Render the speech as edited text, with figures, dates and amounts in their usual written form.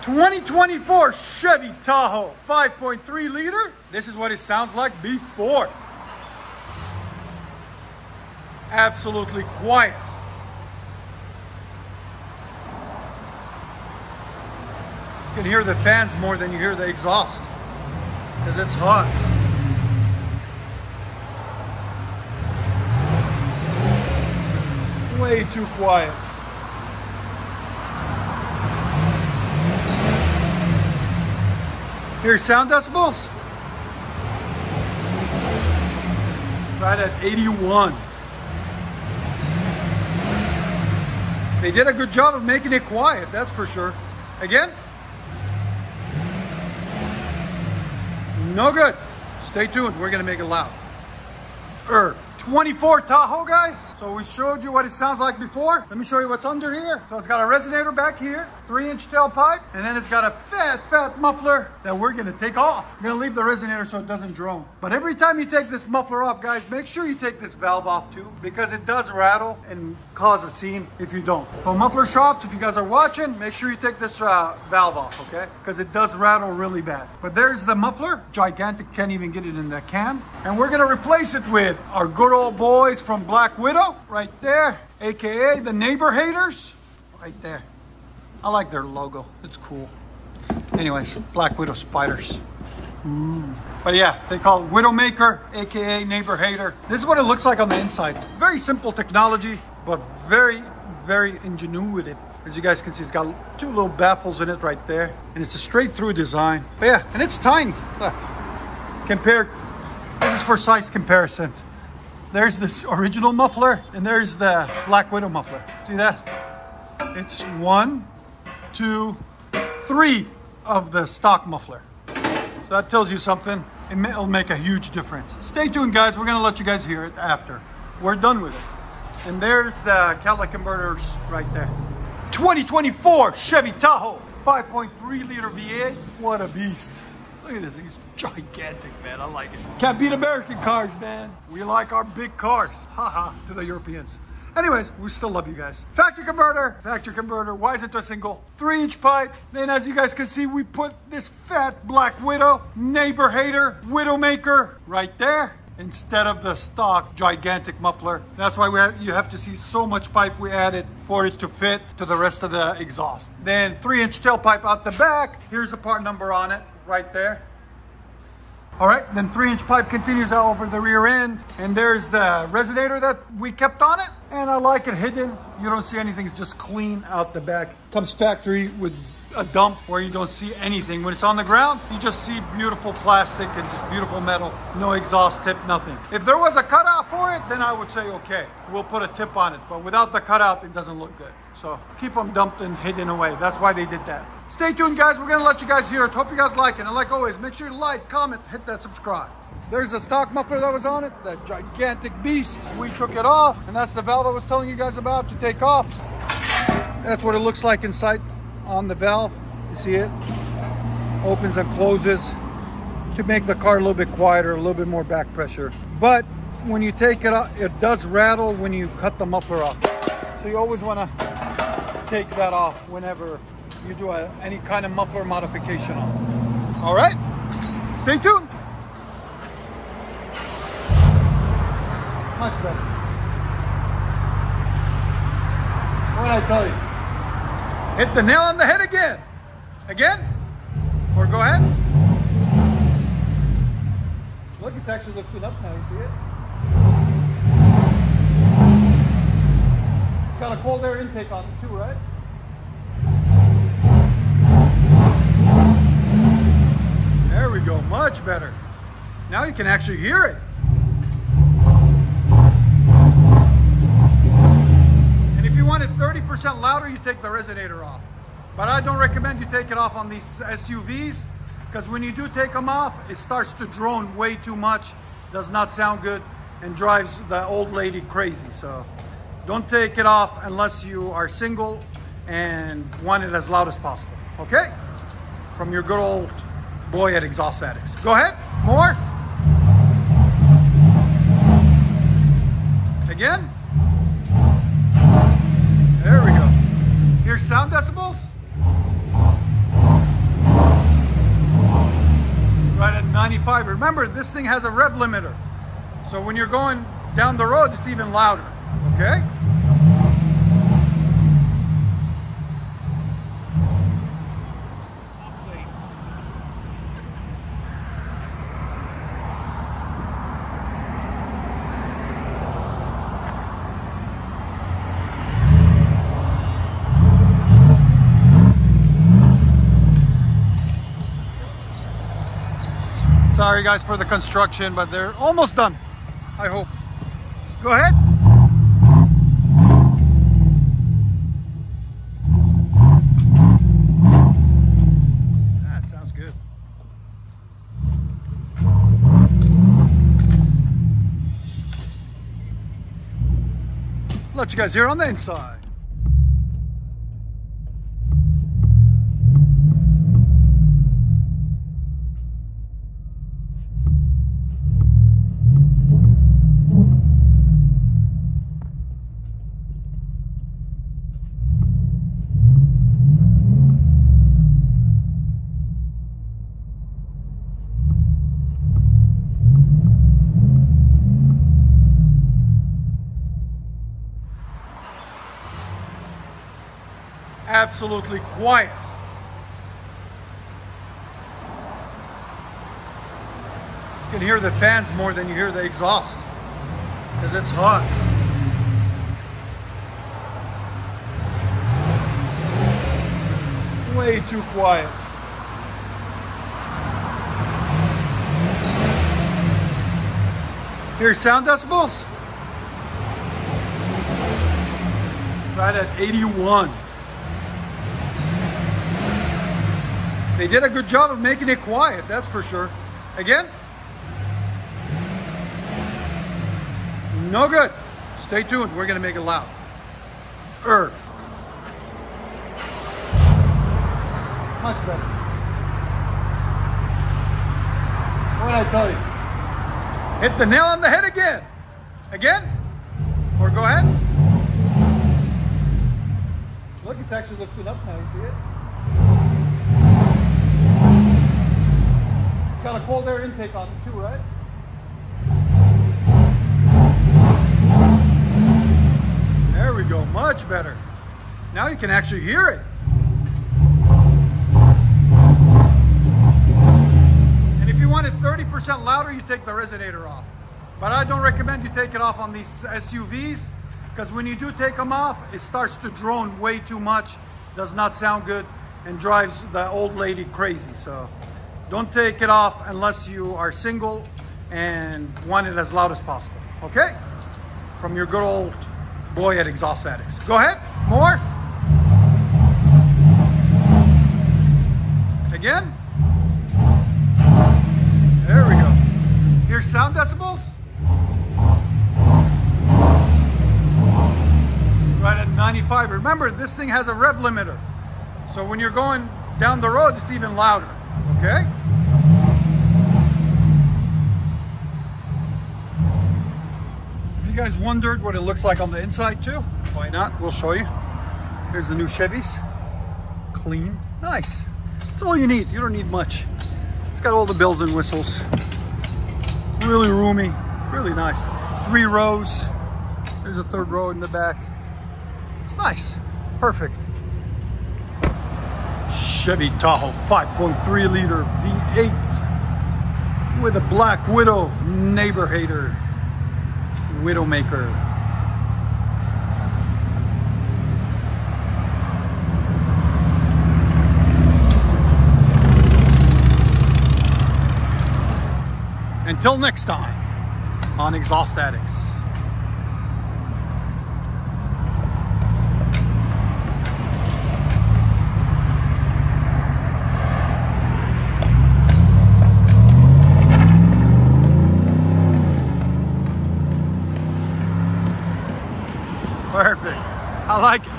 2024 Chevy Tahoe 5.3 liter. This is what it sounds like before. Absolutely quiet. You can hear the fans more than you hear the exhaust because it's hot. Way too quiet. Here's sound decibels. Right at 81. They did a good job of making it quiet, that's for sure. Again, no good. Stay tuned, we're gonna make it loud. 24 Tahoe, guys. So we showed you what it sounds like before. Let me show you what's under here. So it's got a resonator back here, 3-inch tailpipe, and then it's got a fat muffler that we're gonna take off. We're gonna leave the resonator so it doesn't drone. But every time you take this muffler off, guys, make sure you take this valve off too, because it does rattle and cause a scene if you don't. So muffler shops, if you guys are watching, make sure you take this valve off, okay? Because it does rattle really bad. But there's the muffler, gigantic, can't even get it in the can. And we're gonna replace it with our good old boys from Black Widow, right there, aka the neighbor haters, right there. I like their logo, it's cool. Anyways, Black Widow spiders. Ooh. But yeah, they call it Widowmaker, aka neighbor hater. This is what it looks like on the inside. Very simple technology, but very, very ingenuitive. As you guys can see, it's got 2 little baffles in it right there, and it's a straight through design. But yeah, and it's tiny. Look, compared, this is for size comparison. There's this original muffler, and there's the Black Widow muffler. See that? It's 1, 2, 3 of the stock muffler. So that tells you something. It'll make a huge difference. Stay tuned, guys. We're gonna let you guys hear it after we're done with it. And there's the catalytic converters right there. 2024 Chevy Tahoe 5.3 liter V8. What a beast. Look at this, he's gigantic, man. I like it. Can't beat American cars, man. We like our big cars. Haha, to the Europeans. Anyways, we still love you guys. Factory converter. Why is it a single? 3-inch pipe. Then as you guys can see, we put this fat Black Widow, neighbor hater, Widowmaker right there, instead of the stock gigantic muffler. That's why you have to see so much pipe we added for it to fit to the rest of the exhaust. Then 3-inch tailpipe out the back. Here's the part number on it. Right there. All right, then 3-inch pipe continues out over the rear end, and there's the resonator that we kept on it, and I like it hidden. You don't see anything, it's just clean out the back. Comes factory with a dump where you don't see anything. When it's on the ground, you just see beautiful plastic and just beautiful metal, no exhaust tip, nothing. If there was a cutout for it, then I would say, okay, we'll put a tip on it, but without the cutout, it doesn't look good. So keep them dumped and hidden away. That's why they did that. Stay tuned, guys. We're gonna let you guys hear it. Hope you guys like it. And like always, make sure you like, comment, hit that subscribe. There's the stock muffler that was on it, that gigantic beast. We took it off, and that's the valve I was telling you guys about to take off. That's what it looks like inside on the valve. You see it? Opens and closes to make the car a little bit quieter, a little bit more back pressure. But when you take it out, it does rattle when you cut the muffler off. So you always want to take that off whenever you do any kind of muffler modification on it. All right, stay tuned. Much better. What did I tell you? Hit the nail on the head again. Again? Or go ahead. Look, it's actually lifted up now, you see it? It's got a cold air intake on it too, right? There we go, much better. Now you can actually hear it. And if you want it 30% louder, you take the resonator off. But I don't recommend you take it off on these SUVs, because when you do take them off, it starts to drone way too much, does not sound good, and drives the old lady crazy. So don't take it off unless you are single and want it as loud as possible, okay? From your good old boy at Exhaust Addicts. Go ahead, more. Again. There we go. Here's sound decibels. 95. Remember, this thing has a rev limiter. So when you're going down the road, it's even louder, okay? Sorry guys for the construction, but they're almost done, I hope. Go ahead. That sounds good. Let you guys hear on the inside. Absolutely quiet. You can hear the fans more than you hear the exhaust because it's hot. Way too quiet. Here's sound decibels. Right at 81. They did a good job of making it quiet, that's for sure. Again? No good. Stay tuned, we're gonna make it loud. Much better. What did I tell you? Hit the nail on the head again. Again? Or go ahead. Look, it's actually lifted up now, you see it? It's got a cold air intake on it too, right? There we go, much better. Now you can actually hear it. And if you want it 30% louder, you take the resonator off. But I don't recommend you take it off on these SUVs, because when you do take them off, it starts to drone way too much, does not sound good, and drives the old lady crazy. So don't take it off unless you are single and want it as loud as possible, okay? From your good old boy at Exhaust Addicts. Go ahead, more. Again. There we go. Here's sound decibels. Right at 95. Remember, this thing has a rev limiter. So when you're going down the road, it's even louder, okay? If you guys wondered what it looks like on the inside too, why not? We'll show you. Here's the new Chevys. Clean, nice. That's all you need. You don't need much. It's got all the bells and whistles. Really roomy, really nice. 3 rows. There's a 3rd row in the back. It's nice, perfect. Chevy Tahoe 5.3 liter V8 with a Black Widow neighbor hater, Widowmaker. Until next time on Exhaust Addicts. Perfect. I like it.